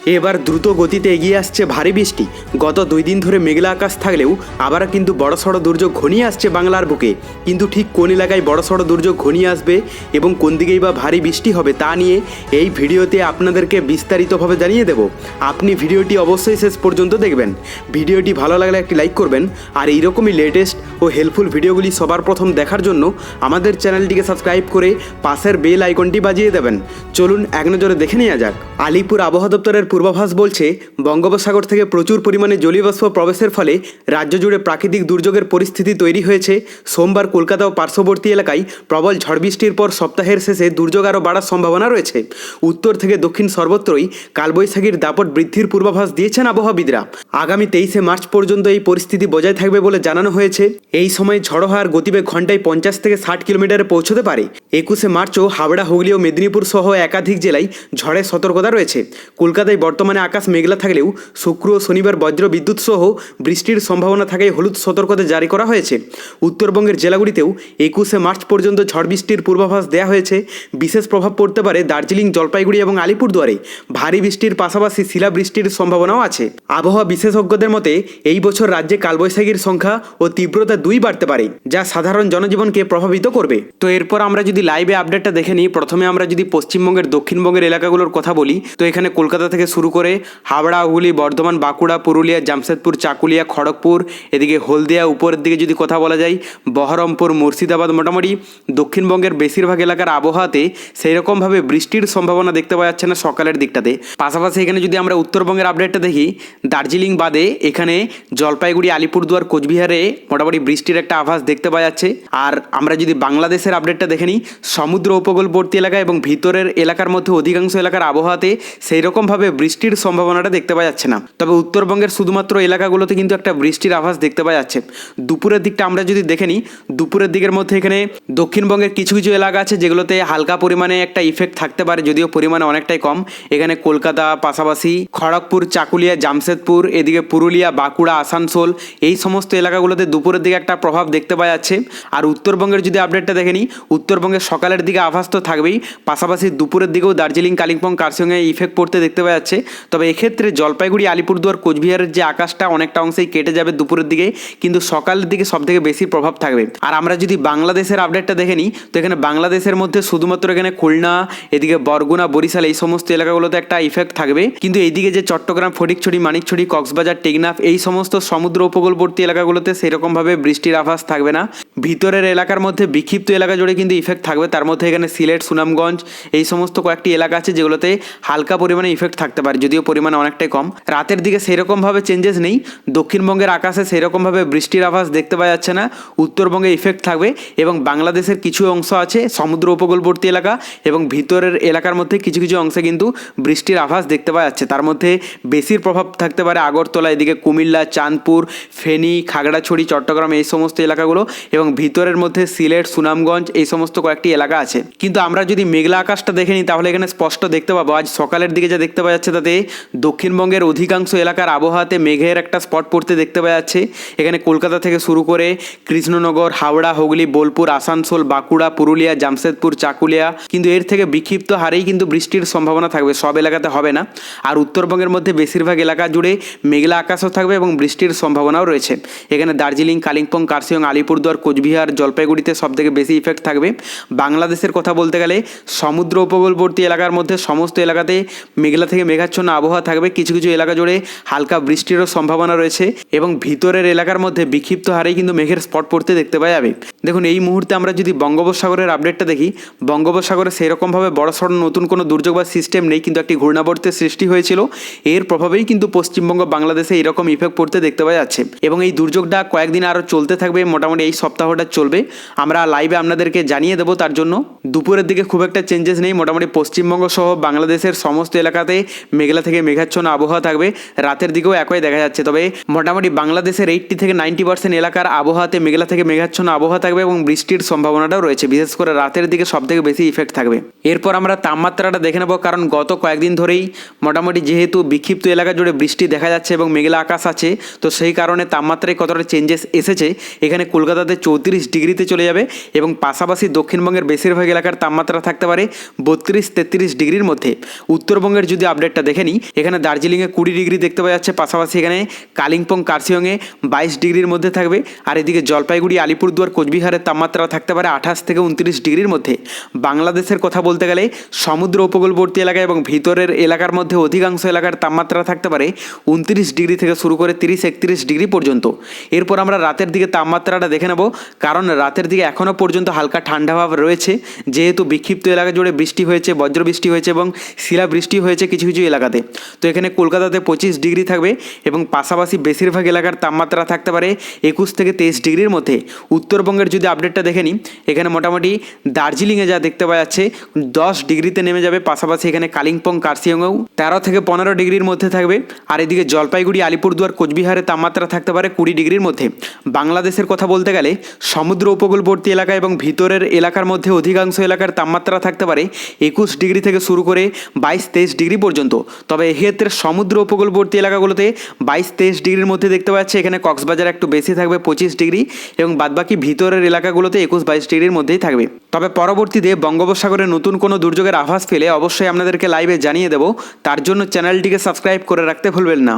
এবার দ্রুত গতিতে এগিয়ে আসছে ভারী বৃষ্টি। গত 2 দিন ধরে মেঘলা আকাশ থাকলেও আবার কিন্তু বড়সড় দুর্যোগ ঘনিয়ে আসছে বাংলার বুকে। কিন্তু ঠিক কোন এলাকায় বড়সড় দুর্যোগ ঘনিয়ে আসবে এবং কোন দিকেই বা ভারী বৃষ্টি হবে তা নিয়ে এই ভিডিওতে আপনাদেরকে বিস্তারিতভাবে জানিয়ে দেব। আপনি ভিডিওটি অবশ্যই শেষ পর্যন্ত দেখবেন। ভিডিওটি ভালো লাগলে একটি লাইক করবেন, আর এইরকমই লেটেস্ট ও হেল্পফুল ভিডিওগুলি সবার প্রথম দেখার জন্য আমাদের চ্যানেলটিকে সাবস্ক্রাইব করে পাশের বেল আইকনটি বাজিয়ে দেবেন। চলুন এক নজরে দেখে নেওয়া যাক। আলিপুর আবহাওয়া দপ্তরের পূর্বাভাস বলছে, বঙ্গোপসাগর থেকে প্রচুর পরিমাণে জলীয় বাষ্প প্রবেশের ফলে রাজ্য জুড়ে প্রাকৃতিক দুর্যোগের পরিস্থিতি তৈরি হয়েছে। সোমবার কলকাতা ও পার্শ্ববর্তী এলাকায় প্রবল ঝড় বৃষ্টির পর সপ্তাহের শেষে দুর্যোগ আরও বাড়ার সম্ভাবনা রয়েছে। উত্তর থেকে দক্ষিণ সর্বত্রই কালবৈশাখীর দাপট বৃদ্ধির পূর্বাভাস দিয়েছেন আবহাওয়াবিদরা। আগামী 23শে মার্চ পর্যন্ত এই পরিস্থিতি বজায় থাকবে বলে জানানো হয়েছে। এই সময় ঝড়ো হওয়ার গতিবেগ ঘন্টায় 50 থেকে 60 কিলোমিটারে পৌঁছতে পারে। 21শে মার্চও হাওড়া, হুগলি ও মেদিনীপুর সহ একাধিক জেলায় ঝড়ের সতর্কতা রয়েছে। কলকাতায় বর্তমানে আকাশ মেঘলা থাকলেও শুক্র ও শনিবার বজ্র বিদ্যুৎ সহ বৃষ্টির সম্ভাবনা থাকায় হলুদ সতর্কতা জারি করা হয়েছে। উত্তরবঙ্গের জেলাগুলিতেও 21শে মার্চ পর্যন্ত ঝড় বৃষ্টির পূর্বাভাস দেওয়া হয়েছে। বিশেষ প্রভাব পড়তে পারে দার্জিলিং, জলপাইগুড়ি এবং আলিপুরদুয়ারে। ভারী বৃষ্টির পাশাপাশি শিলাবৃষ্টির সম্ভাবনাও আছে। আবহাওয়া বিশেষজ্ঞদের মতে এই বছর রাজ্যে কালবৈশাখীর সংখ্যা ও তীব্রতা 2 বাড়তে পারে, যা সাধারণ জনজীবনকে প্রভাবিত করবে। তো এরপর আমরা যদি লাইভে আপডেটটা দেখে নিই, প্রথমে আমরা যদি পশ্চিমবঙ্গের দক্ষিণবঙ্গের এলাকাগুলোর কথা বলি, তো এখানে কলকাতা থেকে শুরু করে হাওড়া, হুগলি, বর্ধমান, বাঁকুড়া, পুরুলিয়া, জামশেদপুর, চাকুলিয়া, খড়গপুর, এদিকে হলদিয়া, উপরের দিকে যদি কথা বলা যায় বহরমপুর, মুর্শিদাবাদ, মোটামুটি দক্ষিণবঙ্গের বেশিরভাগ এলাকার আবহাওয়াতে সেই রকমভাবে বৃষ্টির সম্ভাবনা দেখতে পাওয়া যাচ্ছে না সকালের দিকটাতে। পাশাপাশি এখানে যদি আমরা উত্তরবঙ্গের আপডেটটা দেখি, দার্জিলিং বাদে এখানে জলপাইগুড়ি, আলিপুরদুয়ার, কোচবিহারে মোটামুটি বৃষ্টির একটা আভাস দেখতে পাওয়া যাচ্ছে। আর আমরা যদি বাংলাদেশের আপডেটটা দেখে নিই, সমুদ্র উপকূলবর্তী এলাকা এবং ভিতরের এলাকার মধ্যে অধিকাংশ এলাকার আবহাওয়াতে সেই রকমভাবে বৃষ্টির সম্ভাবনাটা দেখতে পাওয়া যাচ্ছে না। তবে উত্তরবঙ্গের শুধুমাত্র এলাকাগুলোতে কিন্তু একটা বৃষ্টির আভাস দেখতে পাওয়া যাচ্ছে। দুপুরের দিকটা আমরা যদি দেখে নিই, দুপুরের দিকের মধ্যে এখানে দক্ষিণবঙ্গের কিছু কিছু এলাকা আছে যেগুলোতে হালকা পরিমাণে একটা ইফেক্ট থাকতে পারে, যদিও পরিমাণে অনেকটাই কম। এখানে কলকাতা, পাশাপাশি খড়গপুর, চাকুলিয়া, জামশেদপুর, এদিকে পুরুলিয়া, বাঁকুড়া, আসানসোল, এই সমস্ত এলাকাগুলোতে দুপুরের দিকে একটা প্রভাব দেখতে পাওয়া যাচ্ছে। আর উত্তরবঙ্গের যদি আপডেটটা দেখে নিই, উত্তরবঙ্গের সকালের দিকে আভাস তো থাকবেই, পাশাপাশি দুপুরের দিকেও দার্জিলিং, কালিম্পং, কার্শিয়ংয়ে ইফেক্ট পড়তে দেখতে পাওয়া যাচ্ছে। তবে এক্ষেত্রে জলপাইগুড়ি, আলিপুরদুয়ার, কোচবিহারের যে আকাশটা অনেকটা অংশেই কেটে যাবে দুপুরের দিকে, কিন্তু সকালের দিকে সবথেকে বেশি প্রভাব থাকবে। আর আমরা যদি বাংলাদেশের আপডেটটা দেখে নিই, তো এখানে বাংলাদেশের মধ্যে শুধুমাত্র এখানে খুলনা, এদিকে বরগুনা, বরিশাল, এই সমস্ত এলাকাগুলোতে একটা ইফেক্ট থাকবে। কিন্তু এইদিকে যে চট্টগ্রাম, ফটিকছড়ি, মানিকছড়ি, কক্সবাজার, টেকনাফ, এই সমস্ত সমুদ্র উপকূলবর্তী এলাকাগুলোতে সেরকমভাবে বৃষ্টির আভাস থাকবে না। ভিতরের এলাকার মধ্যে বিক্ষিপ্ত এলাকা জুড়ে কিন্তু ইফেক্ট থাকবে। তার মধ্যে এখানে সিলেট, সুনামগঞ্জ, এই সমস্ত কয়েকটি এলাকা আছে যেগুলোতে হালকা পরিমাণে ইফেক্ট থাকতে পারে, যদিও পরিমাণে অনেকটাই কম। রাতের দিকে সেরকমভাবে চেঞ্জেস নেই। দক্ষিণবঙ্গের আকাশে সেরকমভাবে বৃষ্টির আভাস দেখতে পাওয়া যাচ্ছে না। উত্তরবঙ্গে ইফেক্ট থাকবে এবং বাংলাদেশের কিছু অংশ আছে সমুদ্র উপকূলবর্তী এলাকা এবং ভিতরের এলাকার মধ্যে কিছু কিছু অংশে কিন্তু বৃষ্টির আভাস দেখতে পাওয়া যাচ্ছে। তার মধ্যে বেশির প্রভাব থাকতে পারে আগরতলা, এদিকে কুমিল্লা, চাঁদপুর, ফেনী, খাগড়াছড়ি, চট্টগ্রাম, এই সমস্ত এলাকাগুলো এবং ভিতরের মধ্যে সিলেট, সুনামগঞ্জ, এই সমস্ত কয়েকটি এলাকা আছে। কিন্তু আমরা যদি মেঘলা আকাশটা দেখে নিই, তাহলে এখানে স্পষ্ট দেখতে পাবো আজ সকালের দিকে যা দেখতে পাওয়া যাচ্ছে তাতে দক্ষিণবঙ্গের অধিকাংশ এলাকার আবহাওয়াতে মেঘের একটা স্পট পড়তে দেখতে পাওয়া যাচ্ছে। এখানে কলকাতা থেকে শুরু করে কৃষ্ণনগর, হাওড়া, হুগলি, বোলপুর, আসানসোল, বাঁকুড়া, পুরুলিয়া, জামশেদপুর, চাকুলিয়া, কিন্তু এর থেকে বিক্ষিপ্ত হারেই কিন্তু বৃষ্টির সম্ভাবনা থাকবে, সব এলাকাতে হবে না। আর উত্তরবঙ্গের মধ্যে বেশিরভাগ এলাকা জুড়ে মেঘলা আকাশও থাকবে এবং বৃষ্টির সম্ভাবনাও রয়েছে। এখানে দার্জিলিং, কালিম্পং, কার্শিয়ং, আলিপুরদুয়ার, কোচবিহার, জলপাইগুড়িতে সবথেকে বেশি ইফেক্ট থাকবে। বাংলাদেশের কথা বলতে গেলে সমুদ্র উপকূলবর্তী এলাকার মধ্যে সমস্ত এলাকাতে মেঘলা থেকে মেঘাচ্ছন্ন আবহাওয়া থাকবে। কিছু কিছু এলাকা জুড়ে হালকা বৃষ্টিরও সম্ভাবনা রয়েছে এবং ভিতরের এলাকার মধ্যে বিক্ষিপ্ত হারেই কিন্তু মেঘের স্পট পড়তে দেখতে পাওয়া যাবে। দেখুন, এই মুহূর্তে আমরা যদি বঙ্গোপসাগরের আপডেটটা দেখি, বঙ্গোপসাগরে সেরকমভাবে বড়সড় নতুন কোনো দুর্যোগ বা সিস্টেম নেই, কিন্তু একটি ঘূর্ণাবর্তের সৃষ্টি হয়েছিল। এর প্রভাবেই কিন্তু পশ্চিমবঙ্গ, বাংলাদেশে এরকম ইফেক্ট পড়তে দেখতে পাওয়া যাচ্ছে এবং এই দুর্যোগটা কয়েকদিন আরও চলতে থাকবে। মোটামুটি এই সপ্তাহটা চলবে। আমরা লাইভে আপনাদেরকে জানিয়ে দেবো। তার জন্য দুপুরের দিকে খুব একটা চেঞ্জেস নেই। মোটামুটি পশ্চিমবঙ্গ সহ বাংলাদেশের সমস্ত এলাকাতে মেঘলা থেকে মেঘাচ্ছন্ন আবহাওয়া থাকবে। রাতের দিকেও একই দেখা যাচ্ছে। তবে মোটামুটি বাংলাদেশের 80 থেকে 90% এলাকার আবহাওয়াতে মেঘলা থেকে মেঘাচ্ছন্ন আবহাওয়া থাকবে এবং বৃষ্টির সম্ভাবনাটাও রয়েছে। বিশেষ করে রাতের দিকে সবথেকে বেশি ইফেক্ট থাকবে। এরপর আমরা তাপমাত্রাটা দেখে নেব, কারণ গত কয়েকদিন ধরেই মোটামুটি যেহেতু বিক্ষিপ্ত এলাকা জুড়ে বৃষ্টি দেখা যাচ্ছে এবং মেঘলা আকাশ আছে, তো সেই কারণে তাপমাত্রায় কতটা চেঞ্জেস এসেছে। এখানে কলকাতাতে 34 ডিগ্রিতে চলে যাবে এবং পাশাপাশি দক্ষিণবঙ্গের বেশিরভাগ এলাকার তাপমাত্রা থাকতে পারে 32-33 ডিগ্রির মধ্যে। উত্তরবঙ্গের যদি আপডেট আপডেটটা দেখে নিই। এখানে দার্জিলিংয়ে 20 ডিগ্রি দেখতে পাওয়া যাচ্ছে, পাশাপাশি এখানে কালিম্পং কার্শিয়ংয়ে 22 ডিগ্রির মধ্যে থাকবে। আর এদিকে জলপাইগুড়ি আলিপুরদুয়ার কোচবিহারের তাপমাত্রা থাকতে পারে 28 থেকে 29 ডিগ্রির মধ্যে। বাংলাদেশের কথা বলতে গেলে সমুদ্র উপকূলবর্তী এলাকা এবং ভিতরের এলাকার মধ্যে অধিকাংশ এলাকার তাপমাত্রা থাকতে পারে 29 ডিগ্রি থেকে শুরু করে 30-31 ডিগ্রি পর্যন্ত। এরপর আমরা রাতের দিকে তাপমাত্রাটা দেখে নেব, কারণ রাতের দিকে এখনও পর্যন্ত হালকা ঠান্ডা ভাব রয়েছে, যেহেতু বিক্ষিপ্ত এলাকা জুড়ে বৃষ্টি হয়েছে, বজ্রবৃষ্টি হয়েছে এবং শিলাবৃষ্টি হয়েছে কিছু কিছু এলাকাতে। তো এখানে কলকাতাতে 25 ডিগ্রি থাকবে এবং পাশাপাশি বেশিরভাগ এলাকার তাপমাত্রা থাকতে পারে 21 থেকে 23 ডিগ্রির মধ্যে। উত্তরবঙ্গের যদি আপডেটটা দেখে নিই, এখানে মোটামুটি দার্জিলিংয়ে যা দেখতে পাওয়া যাচ্ছে 10 ডিগ্রিতে নেমে যাবে, পাশাপাশি এখানে কালিম্পং কার্শিয়ংয়েও 13 থেকে 15 ডিগ্রির মধ্যে থাকবে। আর এদিকে জলপাইগুড়ি আলিপুরদুয়ার কোচবিহারের তাপমাত্রা থাকতে পারে 20 ডিগ্রির মধ্যে। বাংলাদেশের কথা বলতে গেলে সমুদ্র উপকূলবর্তী এলাকা এবং ভিতরের এলাকার মধ্যে অধিকাংশ এলাকার তাপমাত্রা থাকতে পারে 21 ডিগ্রি থেকে শুরু করে 22-23 ডিগ্রি পর্যন্ত। তবে এক্ষেত্রে সমুদ্র উপকূলবর্তী এলাকাগুলোতে 22-23 ডিগ্রির মধ্যে দেখতে পাচ্ছে। এখানে কক্সবাজার একটু বেশি থাকবে 25 ডিগ্রি এবং বাদবাকি ভিতরের এলাকাগুলোতে 21-22 ডিগ্রির মধ্যেই থাকবে। তবে পরবর্তীতে বঙ্গোপসাগরে নতুন কোনো দুর্যোগের আভাস পেলে অবশ্যই আপনাদেরকে লাইভে জানিয়ে দেব। তার জন্য চ্যানেলটিকে সাবস্ক্রাইব করে রাখতে ভুলবেন না।